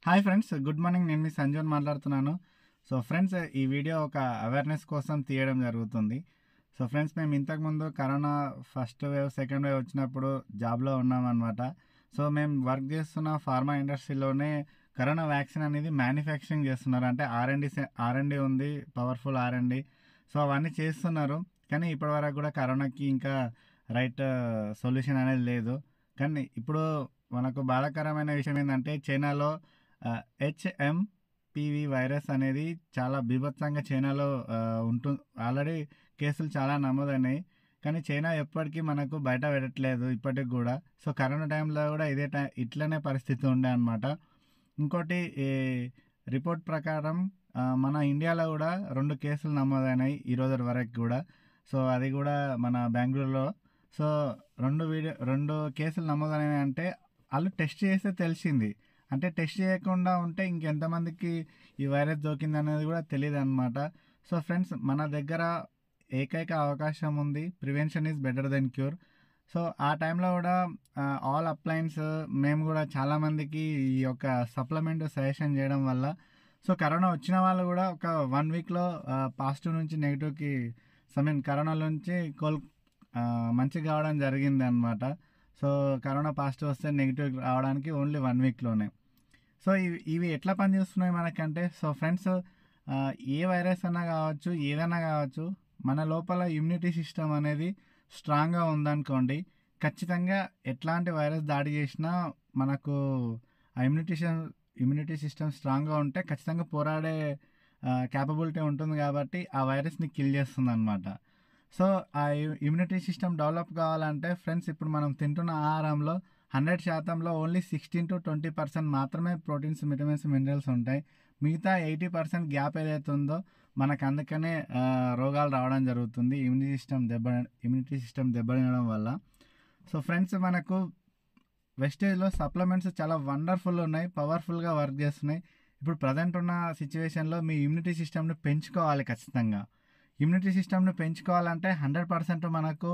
Hi friends, good morning. నేను మీ సంజీవన్ మాట్లాడుతున్నాను. So friends, ఈ వీడియో ఒక అవేర్‌నెస్ కోసం తీయడం జరుగుతుంది. సో ఫ్రెండ్స్, మేము ఇంతకుముందు corona first wave, second wave వచ్చినప్పుడు జాబ్‌లో ఉన్నామనమాట. సో మేము వర్క్ చేస్తున్న ఫార్మా ఇండస్ట్రీలోనే కరోనా వ్యాక్సిన్ అనేది మ్యానుఫ్యాక్చరింగ్ చేస్తున్నారు. అంటే ఆర్&డి ఉంది, పవర్‌ఫుల్ ఆర్&డి. సో అవన్నీ చేస్తున్నారు. కానీ ఇప్పటివరకు కూడా కరోనాకి ఇంకా రైట్ సొల్యూషన్ అనేది లేదు. కానీ ఇప్పుడు మనకు బాధాకరమైన విషయం ఏంటంటే చైనాలో హెచ్ఎంపివి వైరస్ అనేది చాలా బీభత్సంగా చైనాలో ఆల్రెడీ కేసులు చాలా నమోదైనాయి. కానీ చైనా ఎప్పటికీ మనకు బయట పెట్టట్లేదు ఇప్పటికి కూడా. సో కరోనా టైంలో కూడా ఇట్లనే పరిస్థితి ఉండే అనమాట. ఇంకోటి ఈ రిపోర్ట్ ప్రకారం మన ఇండియాలో కూడా 2 కేసులు నమోదైనాయి ఈ రోజు వరకు కూడా. సో అది కూడా మన బెంగళూరులో. సో 2 కేసులు నమోదైనాయి అంటే వాళ్ళు టెస్ట్ చేస్తే తెలిసింది. అంటే టెస్ట్ చేయకుండా ఉంటే ఇంకెంతమందికి ఈ వైరస్ దొరికిందనేది కూడా తెలీదనమాట. సో ఫ్రెండ్స్, మన దగ్గర ఏకైక అవకాశం ఉంది. Prevention is better than cure. So ఆ టైంలో కూడా ఆల్ అప్లయన్స్ మేము కూడా చాలామందికి ఈ యొక్క సప్లిమెంట్ సజెషన్ చేయడం వల్ల సో కరోనా వచ్చిన వాళ్ళు కూడా ఒక 1 వీక్లో పాజిటివ్ నుంచి నెగిటివ్కి కరోనా నుంచి మంచిగా కావడం జరిగింది అనమాట. సో కరోనా పాజిటివ్ వస్తే నెగిటివ్ రావడానికి ఓన్లీ 1 వీక్లోనే. సో ఇవి ఎట్లా పనిచేస్తున్నాయి మనకంటే, సో ఫ్రెండ్స్, ఏ వైరస్ అన్నా కావచ్చు, ఏదైనా కావచ్చు, మన లోపల ఇమ్యూనిటీ సిస్టమ్ అనేది స్ట్రాంగ్గా ఉందనుకోండి, ఖచ్చితంగా ఎట్లాంటి వైరస్ దాడి చేసినా మనకు ఆ ఇమ్యూనిటీ సిస్టమ్ స్ట్రాంగ్గా ఉంటే ఖచ్చితంగా పోరాడే క్యాపబిలిటీ ఉంటుంది కాబట్టి ఆ వైరస్ని కిల్ చేస్తుంది అనమాట. సో ఆ ఇమ్యూనిటీ సిస్టమ్ డెవలప్ కావాలంటే ఫ్రెండ్స్, ఇప్పుడు మనం తింటున్న ఆహారంలో 100%లో ఓన్లీ 16-20% మాత్రమే ప్రోటీన్స్, విటమిన్స్, మినరల్స్ ఉంటాయి. మిగతా 80% గ్యాప్ ఏదైతే ఉందో మనకు అందుకనే రోగాలు రావడం జరుగుతుంది ఇమ్యూనిటీ సిస్టమ్ దెబ్బతినడం వల్ల. సో ఫ్రెండ్స్, మనకు వెస్టేజ్లో సప్లిమెంట్స్ చాలా వండర్ఫుల్ ఉన్నాయి, పవర్ఫుల్గా వర్క్ చేస్తున్నాయి. ఇప్పుడు ప్రజెంట్ ఉన్న సిచ్యువేషన్లో మీ ఇమ్యూనిటీ సిస్టమ్ని పెంచుకోవాలి ఖచ్చితంగా. ఇమ్యూనిటీ సిస్టమ్ని పెంచుకోవాలంటే 100% మనకు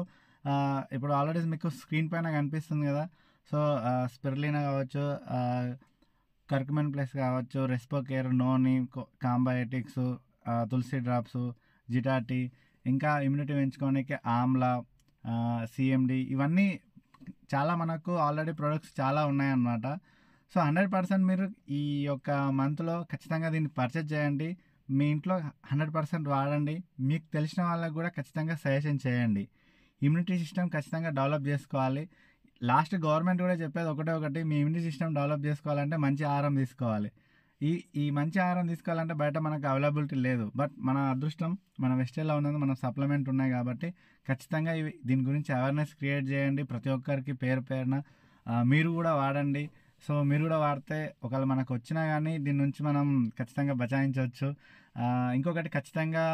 ఇప్పుడు ఆల్రెడీ మీకు స్క్రీన్ పైన కనిపిస్తుంది కదా. సో స్పిరులినా కావచ్చు, కర్కుమిన్ ప్లస్ కావచ్చు, రెస్పోకేర్, నోని, కాంబయోటిక్స్, తులసి డ్రాప్స్, జిటాటి, ఇంకా ఇమ్యూనిటీ పెంచుకోవడానికి ఆమ్లా, సిఎండి, ఇవన్నీ చాలా మనకు ఆల్రెడీ ప్రొడక్ట్స్ చాలా ఉన్నాయన్నమాట. సో 100% మీరు ఈ యొక్క మంత్లో ఖచ్చితంగా దీన్ని పర్చేజ్ చేయండి. మీ ఇంట్లో 100% వాడండి. మీకు తెలిసిన వాళ్ళకు కూడా ఖచ్చితంగా సజెషన్ చేయండి. ఇమ్యూనిటీ సిస్టమ్ ఖచ్చితంగా డెవలప్ చేసుకోవాలి. లాస్ట్ గవర్నమెంట్ కూడా చెప్పేది ఒకటి, మీ ఇమ్యూనిటీ సిస్టమ్ డెవలప్ చేసుకోవాలంటే మంచి ఆహారం తీసుకోవాలి. ఈ మంచి ఆహారం తీసుకోవాలంటే బయట మనకు అవైలబిలిటీ లేదు. బట్ మన అదృష్టం మన వెస్టేజ్లో ఉన్నది, మన సప్లిమెంట్ ఉన్నాయి కాబట్టి ఖచ్చితంగా దీని గురించి అవేర్నెస్ క్రియేట్ చేయండి. ప్రతి ఒక్కరికి పేరున మీరు కూడా వాడండి. సో మీరు కూడా వాడితే ఒకవేళ మనకు వచ్చినా కానీ దీని నుంచి మనం ఖచ్చితంగా బచాయించవచ్చు. ఇంకొకటి ఖచ్చితంగా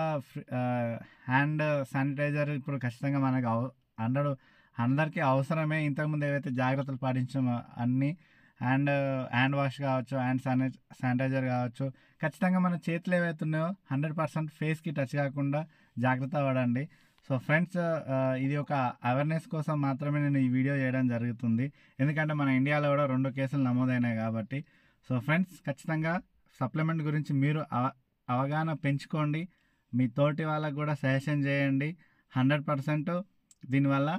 హ్యాండ్ శానిటైజర్ ఇప్పుడు ఖచ్చితంగా మనకు అందరికీ అవసరమే. ఇంతకుముందు ఏవైతే జాగ్రత్తలు పాటించామో అన్నీ హ్యాండ్ వాష్ కావచ్చు, శానిటైజర్ కావచ్చు, ఖచ్చితంగా మన చేతులు ఏవైతే ఉన్నాయో 100% ఫేస్కి టచ్ కాకుండా జాగ్రత్త పడండి. సో ఫ్రెండ్స్, ఇది ఒక అవేర్నెస్ కోసం మాత్రమే నేను ఈ వీడియో చేయడం జరుగుతుంది. ఎందుకంటే మన ఇండియాలో కూడా 2 కేసులు నమోదైనాయి కాబట్టి. సో ఫ్రెండ్స్, ఖచ్చితంగా సప్లిమెంట్ గురించి మీరు అవగాహన పెంచుకోండి. మీ తోటి వాళ్ళకు కూడా సజెషన్ చేయండి. 100% దీనివల్ల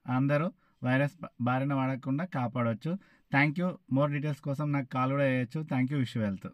అందరూ వైరస్ బారిన పడకుండా కాపాడవచ్చు. Thank you. మోర్ డీటెయిల్స్ కోసం నాకు కాల్ కూడా చేయొచ్చు. Thank you. Wish you health.